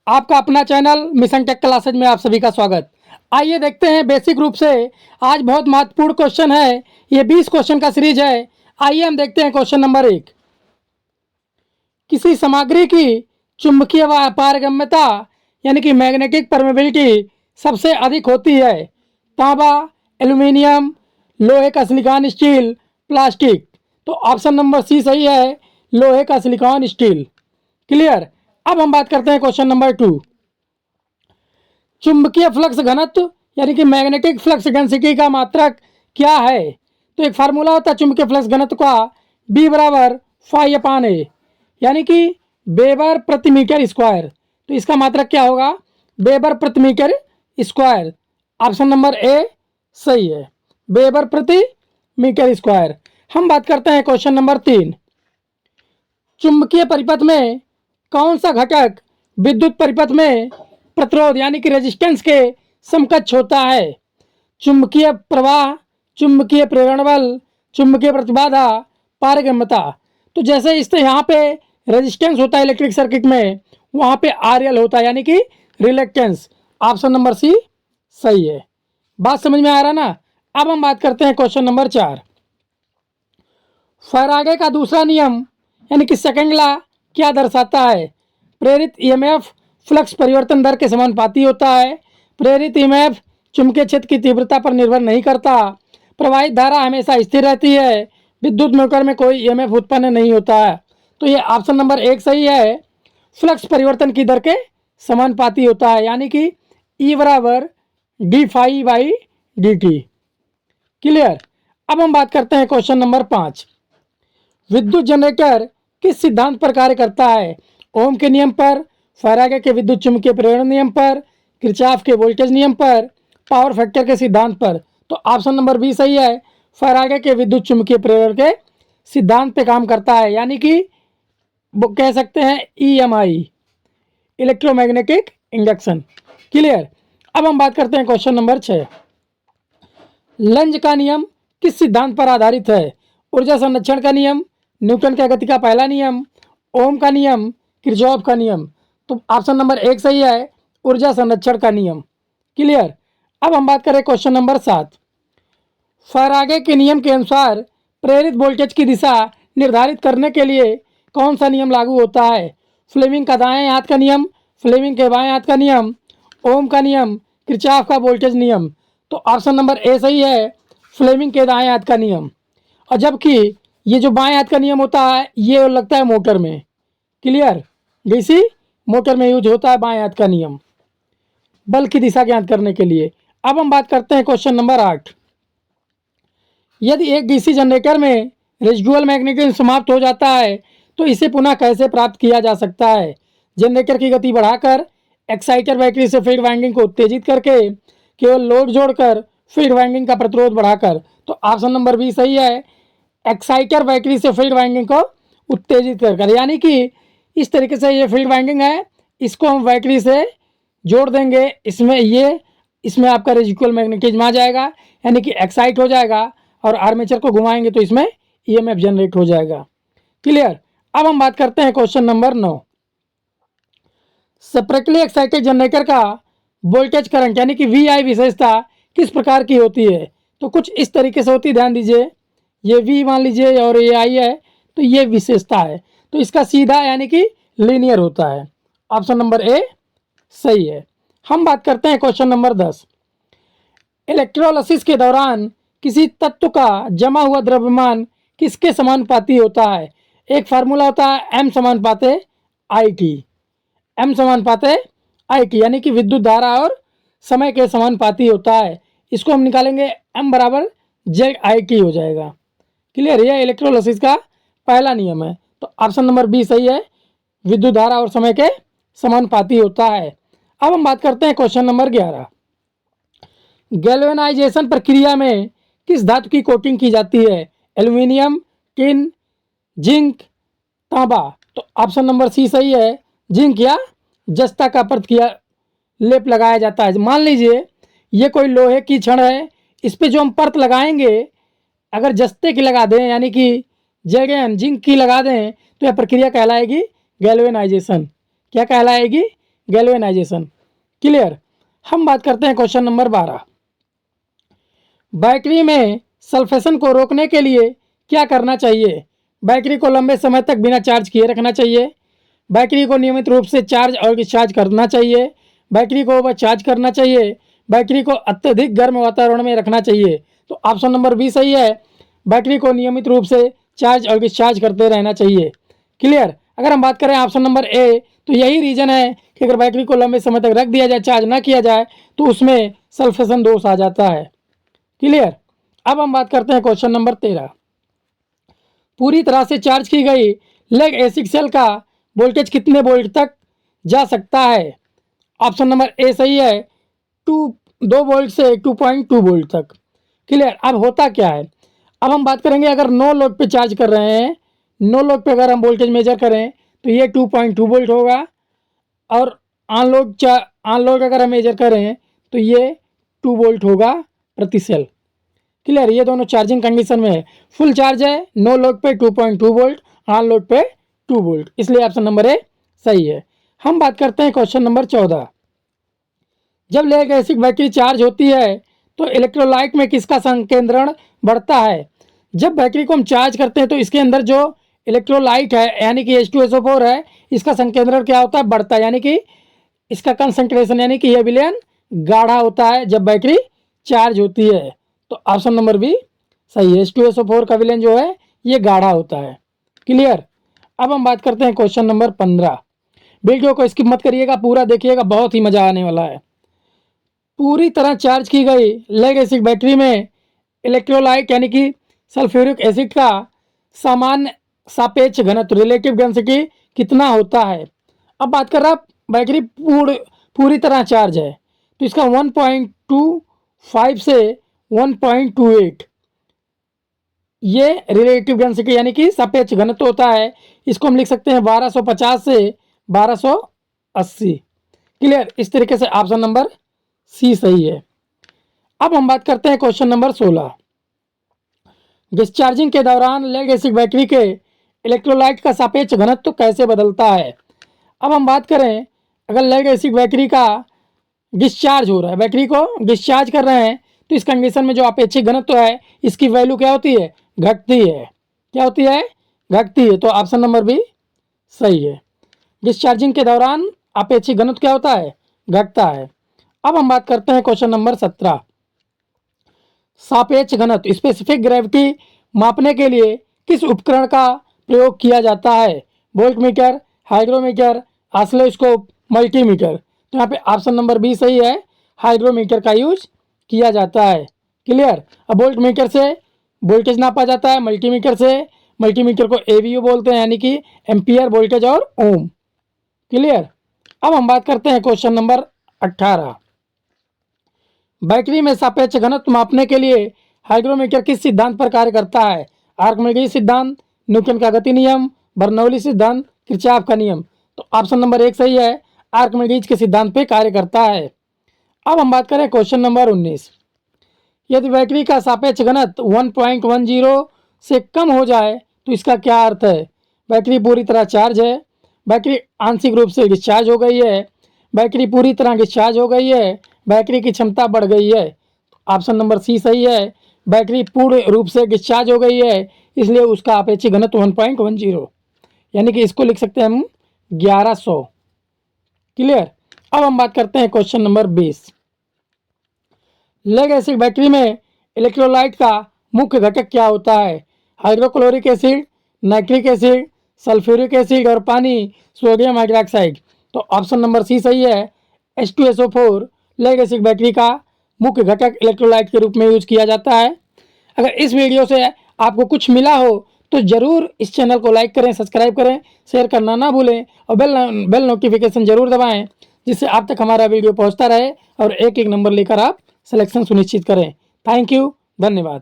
आपका अपना channel mission take classes में आप सभी का स्वागत। आइए देखते हैं बेसिक रूप से। आज बहुत महत्वपूर्ण क्वेश्चन है, ये 20 क्वेश्चन का सीरीज है। आइए हम देखते हैं क्वेश्चन नंबर 1। किसी सामग्री की चुंबकीय पारगम्यता यानी कि मैग्नेटिक परमेबिलिटी सबसे अधिक होती है? तांबा, एल्यूमिनियम, लोहे का सिलिकॉन स्टील, प्लास्टिक। तो ऑप्शन नंबर सी सही है, लोहे का सिलिकॉन स्टील। क्लियर। अब हम बात करते हैं क्वेश्चन नंबर 2। चुंबकीय फ्लक्स घनत्व यानी कि मैग्नेटिक फ्लक्स डेंसिटी का मात्रक क्या है? तो एक फार्मूला होता है चुंबकीय फ्लक्स घनत्व का, बी बराबर फाई अपान ए, यानी कि वेबर प्रति मीटर स्क्वायर। तो इसका मात्रक क्या होगा? वेबर प्रति meter square. Option number A सही है, वेबर प्रति मीटर स्क्वायर। हम बात करते हैं क्वेश्चन नंबर 3। चुंबकीय परिपथ में कौन सा घटक विद्युत परिपथ में प्रतिरोध यानी कि रेजिस्टेंस के समकक्ष होता है? चुंबकीय प्रवाह, चुंबकीय प्रेरण बल, चुंबकीय प्रतिबाधा, पारगम्यता। तो जैसे इस यहाँ पे रेजिस्टेंस होता है इलेक्ट्रिक सर्किट में, वहाँ पे आरएल होता है यानी कि रिलेक्टेंस। ऑप्शन नंबर सी सही है। बात समझ में आ रहा ना? अब हम बात करते हैं क्वेश्चन नंबर 4। फैराडे का दूसरा नियम यानी कि सेकंड लॉ क्या दर्शाता है? प्रेरित ईएमएफ फ्लक्स परिवर्तन दर के समानुपाती होता है। प्रेरित ईएमएफ चुंबकीय क्षेत्र की तीव्रता पर निर्भर नहीं करता। प्रवाहित धारा हमेशा स्थिर रहती है। विद्युत मोटर में कोई ईएमएफ उत्पन्न नहीं होता है। तो ये ऑप्शन नंबर 1 सही है, फ्लक्स परिवर्तन की दर के समानुपाती होता है, यानी कि ई बराबर d phi by d t. Clear. अब हम बात करते हैं क्वेश्चन नंबर 5। विद्युत जनरेटर किस सिद्धांत पर कार्य करता है? ओम के नियम पर, फैराडे के विद्युत चुम्बकीय प्रेरण नियम पर, किरचॉफ के वोल्टेज नियम पर, पावर फैक्टर के सिद्धांत पर। तो ऑप्शन नंबर बी सही है, फैराडे के विद्युत चुम्बकीय प्रेरण के सिद्धांत पे काम करता है, यानी कि वो कह सकते हैं ईएमआई, इलेक्ट्रोमैग्नेटिक इंडक्शन। क्लियर। अब हम बात करते हैं क्वेश्चन नंबर 6। लेंज का नियम किस सिद्धांत पर आधारित है? ऊर्जा संरक्षण का नियम, न्यूटन का गति का पहला नियम, ओम का नियम, किरचॉफ का नियम। तो ऑप्शन नंबर 1 सही है, ऊर्जा संरक्षण का नियम। क्लियर। अब हम बात करें क्वेश्चन नंबर 7। फैराडे के नियम के अनुसार प्रेरित वोल्टेज की दिशा निर्धारित करने के लिए कौन सा नियम लागू होता है? फ्लेमिंग का दाएं हाथ का नियम, फ्लेमिंग के बाएं हाथ का नियम, ओम का नियम, किरचॉफ का वोल्टेज नियम। तो ऑप्शन नंबर ए सही है, फ्लेमिंग के दाएं हाथ का नियम। और जबकि ये जो बाएं हाथ का नियम होता है ये लगता है मोटर में। क्लियर। डीसी मोटर में यूज होता है बाएं हाथ का नियम, बल की दिशा ज्ञात करने के लिए। अब हम बात करते हैं क्वेश्चन नंबर 8। यदि एक डीसी जनरेटर में रेजिडुअल मैग्नेटिज्म समाप्त हो जाता है तो इसे पुनः कैसे प्राप्त किया जा सकता है? जनरेटर की गति बढ़ाकर, एक्साइटर बैटरी से फील्ड वाइंडिंग को उत्तेजित करके, केवल लोड जोड़कर, फील्ड वाइंडिंग का प्रतिरोध बढ़ाकर। तो ऑप्शन नंबर बी सही है, एक्साइटर बैटरी से फील्ड वाइंडिंग को उत्तेजित कर, यानी कि इस तरीके से ये फील्ड वाइंडिंग है, इसको हम बैटरी से जोड़ देंगे, इसमें आपका रेजिडुअल मैग्नेटिज्म आ जाएगा, यानी कि एक्साइट हो जाएगा, और आर्मेचर को घुमाएंगे तो इसमें ईएमएफ जनरेट हो जाएगा। क्लियर। अब हम बात करते हैं question number 9। Separately excited generator का वोल्टेज करंट यानी कि वीआई विशेषता किस प्रकार की होती है? तो कुछ इस तरीके से होती है, ध्यान दीजिए। ये वी मान लीजिए और ये आई है, तो ये विशेषता है। तो इसका सीधा यानी कि लीनियर होता है। ऑप्शन नंबर ए सही है। हम बात करते हैं क्वेश्चन नंबर 10। इलेक्ट्रोलिसिस के दौरान किसी तत्व का जमा हुआ द्रव्यमान किसके समानुपाती होता है? एक फार्मूला होता है एम समानुपाते आई टी, एम समानुपाते आई टी, यानी कि विद्युत धारा और समय के समानुपाती होता है। इसको हम निकालेंगे, एम बराबर जेड आई टी हो जाएगा। क्लियर। यह इलेक्ट्रोलिसिस का पहला नियम है। तो ऑप्शन नंबर बी सही है, विद्युत धारा और समय के समानुपाती होता है। अब हम बात करते हैं क्वेश्चन नंबर 11। गैल्वेनाइजेशन प्रक्रिया में किस धातु की कोटिंग की जाती है? एल्यूमिनियम, टिन, जिंक, तांबा। तो ऑप्शन नंबर सी सही है, जिंक या जस्ता का परत किया लेप लगाया जाता है। मान लीजिए ये कोई लोहे की छड़ है, इस पे जो हम परत लगाएंगे, अगर जस्ते की लगा दें यानी कि जगह जिंक की लगा दें तो यह प्रक्रिया कहलाएगी गैल्वेनाइजेशन। क्या कहलाएगी? गैल्वेनाइजेशन। क्लियर। हम बात करते हैं क्वेश्चन नंबर 12। बैटरी में सल्फेशन को रोकने के लिए क्या करना चाहिए? बैटरी को लंबे समय तक बिना चार्ज किए रखना चाहिए, बैटरी को नियमित रूप से चार्ज और डिस्चार्ज करना चाहिए, बैटरी को ओवर चार्ज करना चाहिए, बैटरी को अत्यधिक गर्म वातावरण में रखना चाहिए। तो ऑप्शन नंबर बी सही है, बैटरी को नियमित रूप से चार्ज और डिस्चार्ज करते रहना चाहिए। क्लियर। अगर हम बात करें ऑप्शन नंबर ए, तो यही रीज़न है कि अगर बैटरी को लंबे समय तक रख दिया जाए, चार्ज ना किया जाए, तो उसमें सल्फेशन दोष आ जाता है। क्लियर। अब हम बात करते हैं क्वेश्चन नंबर 13। पूरी तरह से चार्ज की गई लेड एसिड सेल का वोल्टेज कितने वोल्ट तक जा सकता है? ऑप्शन नंबर ए सही है, 2 वोल्ट से 2.2 वोल्ट तक। क्लियर। अब होता क्या है, अब हम बात करेंगे अगर नो लोड पे चार्ज कर रहे हैं, नो लोड पे अगर हम वोल्टेज मेजर करें तो ये 2.2 वोल्ट होगा, और ऑन लोड अगर हम मेजर करें तो ये 2 वोल्ट होगा प्रति सेल। क्लियर। ये दोनों चार्जिंग कंडीशन में है, फुल चार्ज है, नो लोड पे 2.2 वोल्ट, ऑन लोड पे 2 वोल्ट, इसलिए ऑप्शन नंबर ए सही है। हम बात करते हैं क्वेश्चन नंबर 14। जब लेड एसिड बैटरी चार्ज होती है तो इलेक्ट्रोलाइट में किसका संकेंद्रण बढ़ता है? जब बैटरी को हम चार्ज करते हैं तो इसके अंदर जो इलेक्ट्रोलाइट है यानी कि H2SO4 है, इसका संकेंद्रण क्या होता है? बढ़ता है, यानी कि इसका कंसंट्रेशन यानी कि ये विलयन गाढ़ा होता है जब बैटरी चार्ज होती है। तो ऑप्शन नंबर बी सही है, H2SO4 का विलयन जो है ये गाढ़ा होता है। क्लियर। अब हम बात करते हैं क्वेश्चन नंबर 15। वीडियो को स्किप मत करिएगा, पूरा देखिएगा, बहुत ही मजा आने वाला है। पूरी तरह चार्ज की गई लेड एसिड बैटरी में इलेक्ट्रोलाइट यानी कि सल्फ्यूरिक एसिड का सामान्य सापेक्ष घनत्व रिलेटिव डेंसिटी कितना होता है? अब बात कर रहा बैटरी पूरी तरह चार्ज है तो इसका 1.25 से 1.28 ये रिलेटिव डेंसिटी यानी कि सापेक्ष घनत्व होता है। इसको हम लिख सकते हैं 1250 से 1280। क्लियर। इस तरीके से ऑप्शन नंबर सी सही है। अब हम बात करते हैं क्वेश्चन नंबर 16। डिस्चार्जिंग के दौरान लेड एसिड बैटरी के इलेक्ट्रोलाइट का सापेक्ष घनत्व कैसे बदलता है? अब हम बात करें अगर लेड एसिड बैटरी का डिस्चार्ज हो रहा है, बैटरी को डिस्चार्ज कर रहे हैं, तो इस कंडीशन में जो अपेक्षित घनत्व है इसकी वैल्यू क्या होती है? घटती है। क्या होती है? घटती है। तो ऑप्शन नंबर बी सही है, डिस्चार्जिंग के दौरान अपेक्षित घनत्व क्या होता है? घटता है। अब हम बात करते हैं क्वेश्चन नंबर 17। सापेक्ष घनत्व स्पेसिफिक ग्रेविटी मापने के लिए किस उपकरण का प्रयोग किया जाता है? Voltmeter, hygrometer, oscilloscope, multimeter. तो यहाँ पे ऑप्शन नंबर बी सही है, हाइग्रोमीटर का यूज किया जाता है। क्लियर। अब वोल्टमीटर से वोल्टेज नापा जाता है, मल्टीमीटर को एवीओ बोलते हैं यानी कि एम्पियर, वोल्टेज और ओम। क्लियर। अब हम बात करते हैं क्वेश्चन नंबर 18। बैटरी में सापेक्ष घनत्व मापने के लिए हाइग्रोमीटर किस सिद्धांत पर कार्य करता है? आर्किमिडीज सिद्धांत, न्यूटन का गति नियम, बर्नौली सिद्धांत, किरचॉफ का नियम। तो ऑप्शन नंबर 1 सही है, आर्किमिडीज के सिद्धांत पे कार्य करता है। अब हम बात करें क्वेश्चन नंबर 19। यदि बैटरी का सापेक्ष घनत्व 1.10 से कम हो जाए तो इसका क्या अर्थ है? बैटरी पूरी तरह चार्ज है, बैटरी आंशिक रूप से डिस्चार्ज हो गई है, बैटरी पूरी तरह डिस्चार्ज हो गई है, बैटरी की क्षमता बढ़ गई है। ऑप्शन नंबर सी सही है, बैटरी पूर्ण रूप से डिस्चार्ज हो गई है, इसलिए उसका अपेक्षित घनत्व 1.10 यानी कि इसको लिख सकते हैं हम 1100। क्लियर। अब हम बात करते हैं question number 20। Lead acid battery में इलेक्ट्रोलाइट का मुख्य घटक क्या होता है? Hydrochloric acid, nitric acid, sulphuric acid और पानी, सोडियम हाइड्रोक्साइड। तो ऑप्शन नंबर सी सही है, H2SO4 लेड एसिड बैटरी का मुख्य घटक इलेक्ट्रोलाइट के रूप में यूज किया जाता है। अगर इस वीडियो से आपको कुछ मिला हो तो ज़रूर इस चैनल को लाइक करें, सब्सक्राइब करें, शेयर करना ना भूलें और बेल नोटिफिकेशन ज़रूर दबाएं, जिससे आप तक हमारा वीडियो पहुंचता रहे और एक एक नंबर लेकर आप सिलेक्शन सुनिश्चित करें। थैंक यू, धन्यवाद।